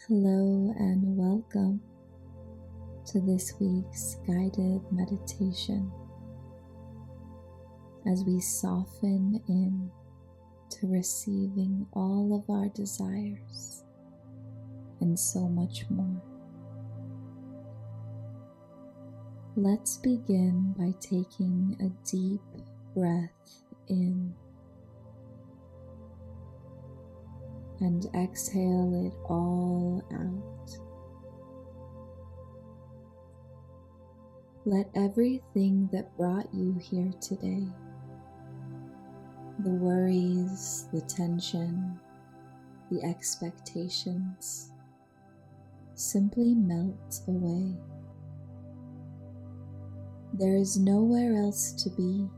Hello and welcome to this week's guided meditation as we soften in to receiving all of our desires and so much more. Let's begin by taking a deep breath in and exhale it all out. Let everything that brought you here today, the worries, the tension, the expectations, simply melt away. There is nowhere else to be,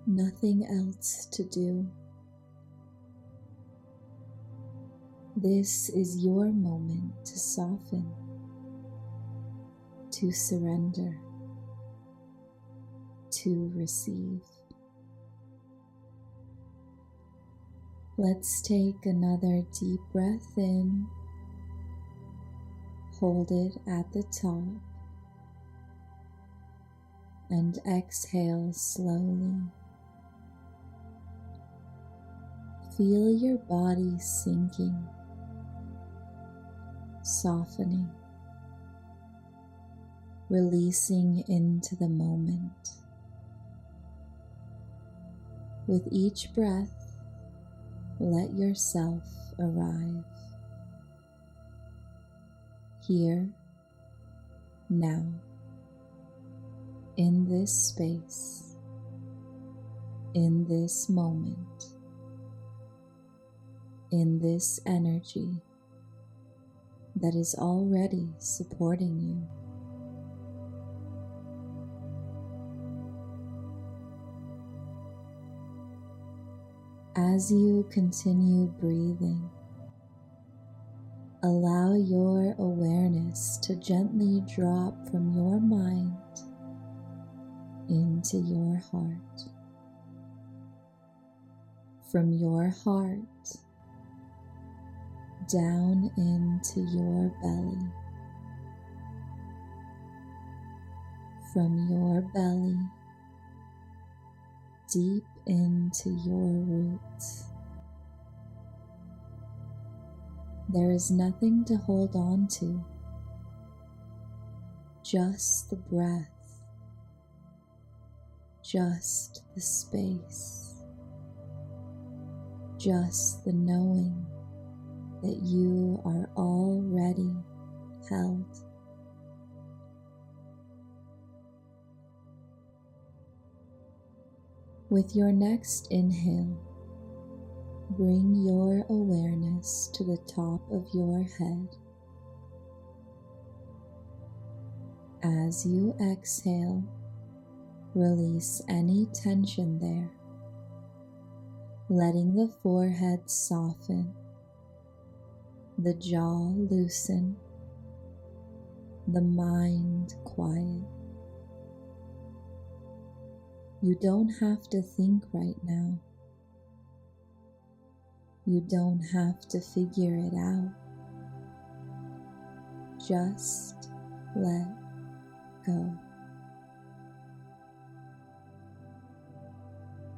nothing else to do. This is your moment to soften, to surrender, to receive. Let's take another deep breath in, hold it at the top, and exhale slowly. Feel your body sinking, softening, releasing into the moment. With each breath, let yourself arrive. Here, now, in this space, in this moment, in this energy that is already supporting you. As you continue breathing, allow your awareness to gently drop from your mind into your heart. From your heart down into your belly. From your belly deep into your roots. There is nothing to hold on to, just the breath, just the space, just the knowing that you are already held. With your next inhale, bring your awareness to the top of your head. As you exhale, release any tension there, letting the forehead soften, the jaw loosen, the mind quiet. You don't have to think right now. You don't have to figure it out. Just let go.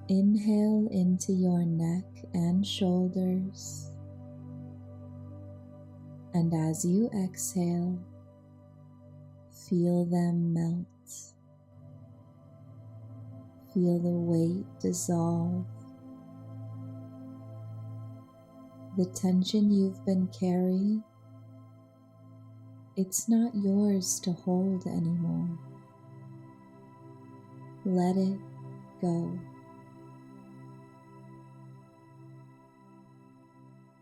Inhale into your neck and shoulders. And as you exhale, feel them melt. Feel the weight dissolve. The tension you've been carrying, it's not yours to hold anymore. Let it go.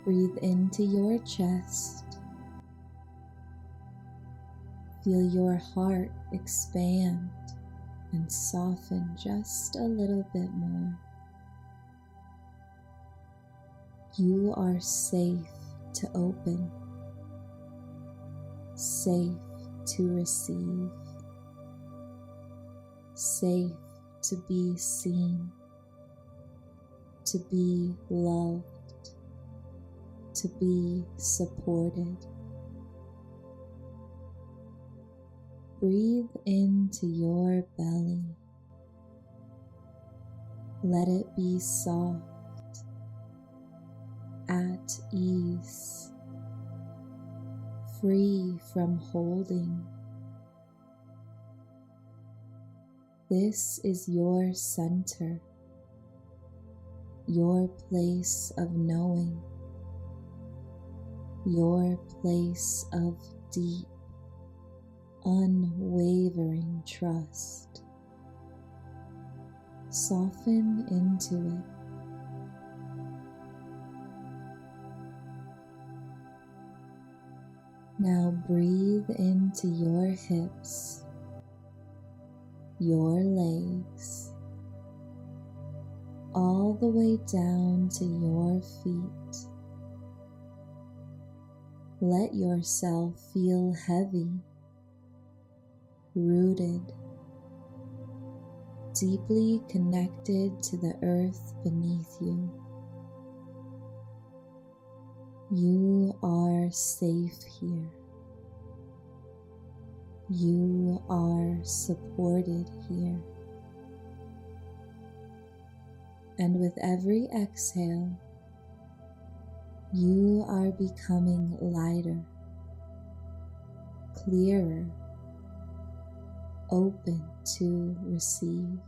Breathe into your chest. Feel your heart expand and soften just a little bit more. You are safe to open, safe to receive, safe to be seen, to be loved, to be supported. Breathe into your belly. Let it be soft, at ease, free from holding. This is your center, your place of knowing, your place of deep, unwavering trust. Soften into it. Now breathe into your hips, your legs, all the way down to your feet. Let yourself feel heavy, rooted, deeply connected to the earth beneath you. You are safe here. You are supported here. And with every exhale, you are becoming lighter, clearer, open to receive.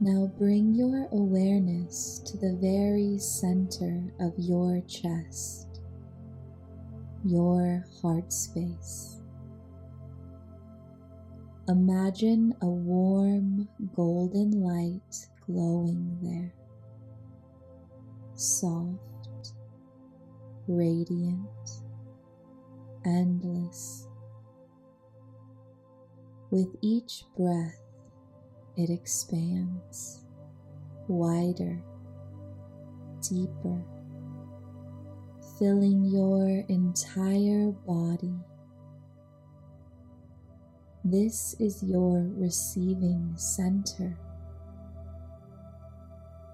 Now bring your awareness to the very center of your chest, your heart space. Imagine a warm golden light glowing there, soft, radiant, endless. With each breath, it expands, wider, deeper, filling your entire body. This is your receiving center.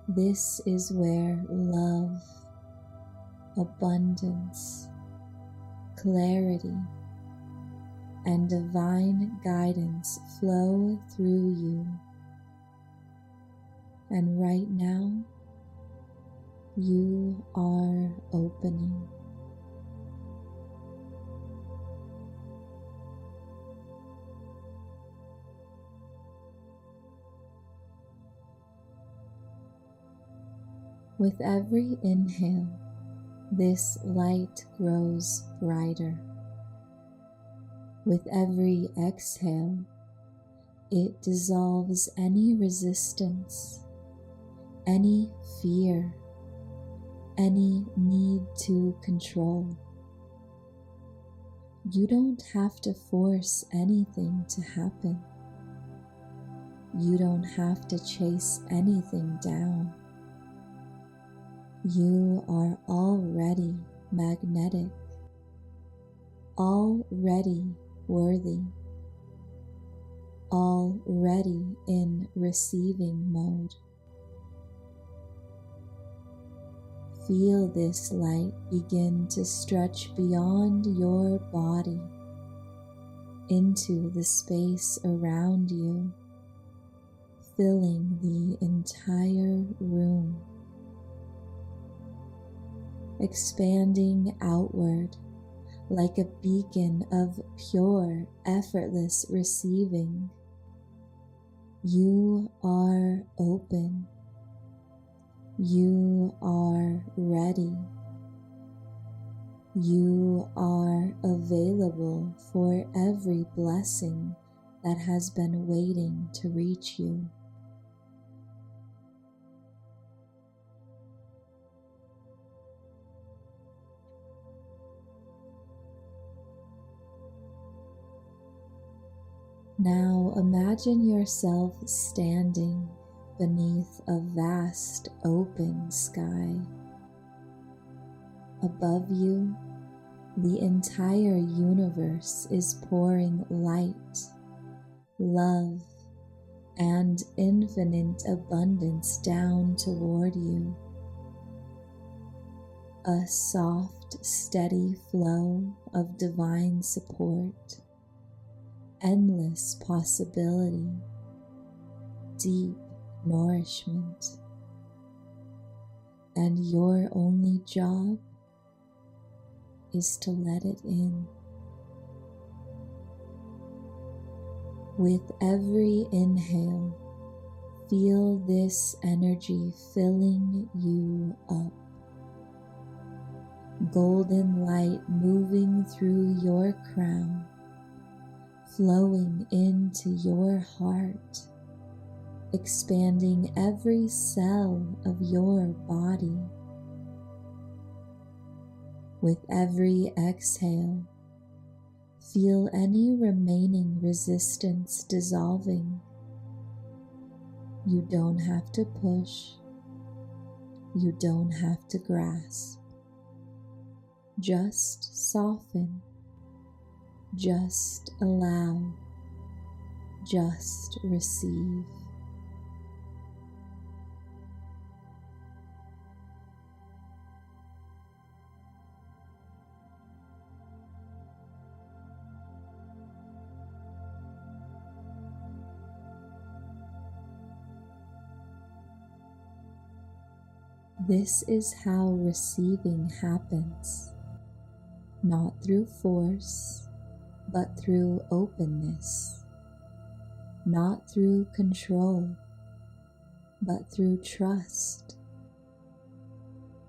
This is where love, abundance, clarity, and divine guidance flow through you. And right now, you are opening. With every inhale, this light grows brighter. With every exhale, it dissolves any resistance, any fear, any need to control. You don't have to force anything to happen. You don't have to chase anything down. You are already magnetic, already worthy, already in receiving mode. Feel this light begin to stretch beyond your body into the space around you, filling the entire room, expanding outward like a beacon of pure, effortless receiving. You are open. You are ready. You are available for every blessing that has been waiting to reach you. Now imagine yourself standing beneath a vast open sky. Above you, The entire universe is pouring light, love, and infinite abundance down toward you. A soft, steady flow of divine support, endless possibility, deep nourishment. And your only job is to let it in. With every inhale, feel this energy filling you up. Golden light moving through your crown, flowing into your heart, expanding every cell of your body. With every exhale, feel any remaining resistance dissolving. You don't have to push. You don't have to grasp. Just soften. Just allow. Just receive. This is how receiving happens, not through force, but through openness, not through control, but through trust,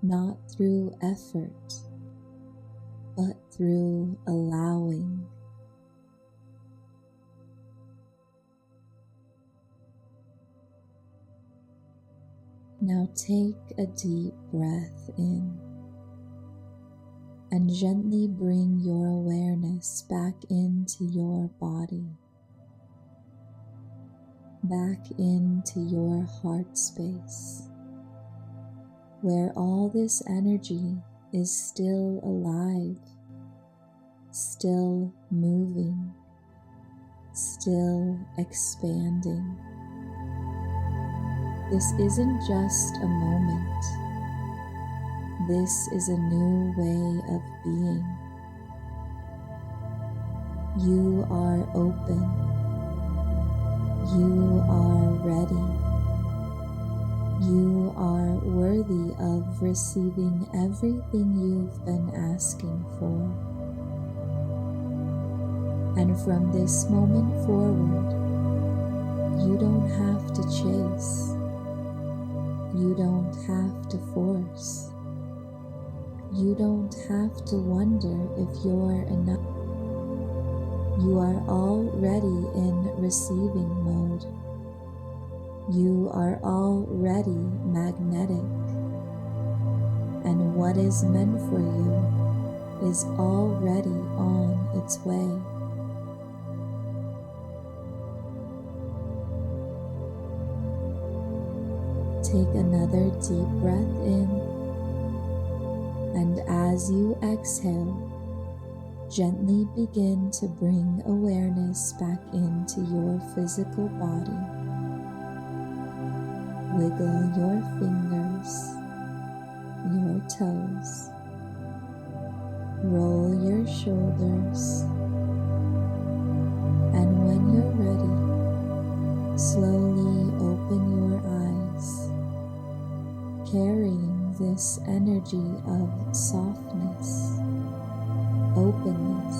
not through effort, but through allowing. Now take a deep breath in and gently bring your awareness back into your body, back into your heart space, where all this energy is still alive, still moving, still expanding. This isn't just a moment. This is a new way of being. You are open. You are ready. You are worthy of receiving everything you've been asking for. And from this moment forward, you don't have to chase. You don't have to force. You don't have to wonder if you're enough. You are already in receiving mode. You are already magnetic. And what is meant for you is already on its way. Take another deep breath in, and as you exhale, gently begin to bring awareness back into your physical body. Wiggle your fingers, your toes, roll your shoulders, and when you're ready, slowly open your eyes, carrying this energy of softness, openness,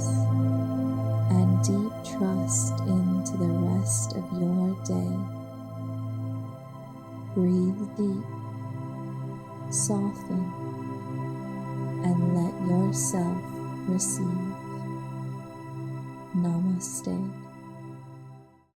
and deep trust into the rest of your day. Breathe deep, soften, and let yourself receive. Namaste.